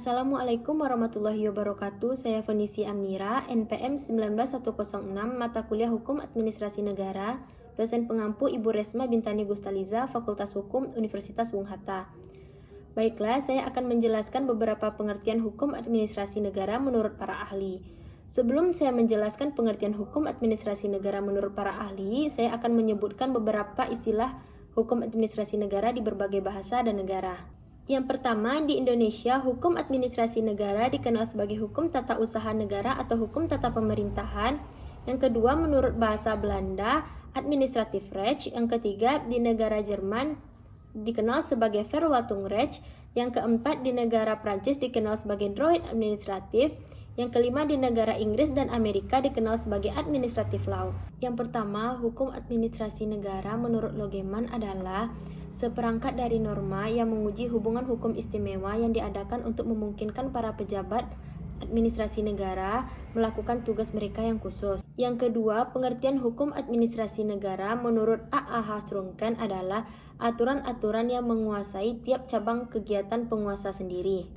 Assalamualaikum warahmatullahi wabarakatuh. Saya Fenisi Amira, NPM 19106, mata kuliah Hukum Administrasi Negara, dosen pengampu Ibu Resma Bintani Gustaliza, Fakultas Hukum Universitas Bung Hatta. Baiklah, saya akan menjelaskan beberapa pengertian hukum administrasi negara menurut para ahli. Sebelum saya menjelaskan pengertian hukum administrasi negara menurut para ahli, saya akan menyebutkan beberapa istilah hukum administrasi negara di berbagai bahasa dan negara. Yang pertama, di Indonesia, hukum administrasi negara dikenal sebagai hukum tata usaha negara atau hukum tata pemerintahan. Yang kedua, menurut bahasa Belanda, administratifrecht. Yang ketiga, di negara Jerman dikenal sebagai Verwaltungsrecht. Yang keempat, di negara Prancis dikenal sebagai droit administratif. Yang kelima, di negara Inggris dan Amerika dikenal sebagai administrative law. Yang pertama, hukum administrasi negara menurut Logeman adalah seperangkat dari norma yang menguji hubungan hukum istimewa yang diadakan untuk memungkinkan para pejabat administrasi negara melakukan tugas mereka yang khusus. Yang kedua, pengertian hukum administrasi negara menurut A.A.H. Strunken adalah aturan-aturan yang menguasai tiap cabang kegiatan penguasa sendiri.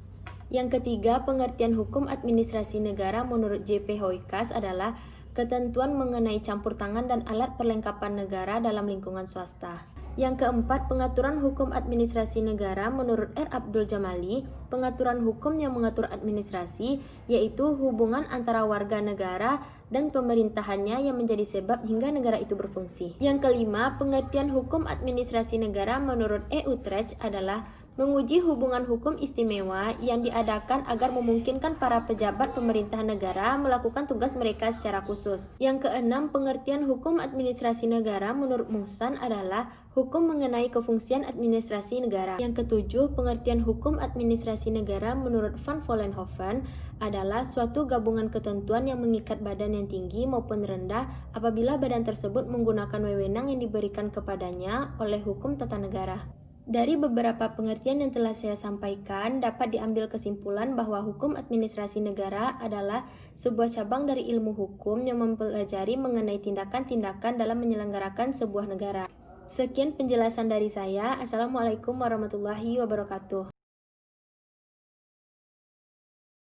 Yang ketiga, pengertian hukum administrasi negara menurut J.P. Hoykas adalah ketentuan mengenai campur tangan dan alat perlengkapan negara dalam lingkungan swasta. Yang keempat, pengaturan hukum administrasi negara menurut R. Abdul Jamali, pengaturan hukum yang mengatur administrasi, yaitu hubungan antara warga negara dan pemerintahannya yang menjadi sebab hingga negara itu berfungsi. Yang kelima, pengertian hukum administrasi negara menurut E. Utrecht adalah menguji hubungan hukum istimewa yang diadakan agar memungkinkan para pejabat pemerintahan negara melakukan tugas mereka secara khusus. Yang keenam, pengertian hukum administrasi negara menurut Muhsan adalah hukum mengenai kefungsian administrasi negara. Yang ketujuh, pengertian hukum administrasi negara menurut Van Vollenhoven adalah suatu gabungan ketentuan yang mengikat badan yang tinggi maupun rendah apabila badan tersebut menggunakan wewenang yang diberikan kepadanya oleh hukum tata negara. Dari beberapa pengertian yang telah saya sampaikan, dapat diambil kesimpulan bahwa hukum administrasi negara adalah sebuah cabang dari ilmu hukum yang mempelajari mengenai tindakan-tindakan dalam menyelenggarakan sebuah negara. Sekian penjelasan dari saya. Assalamualaikum warahmatullahi wabarakatuh.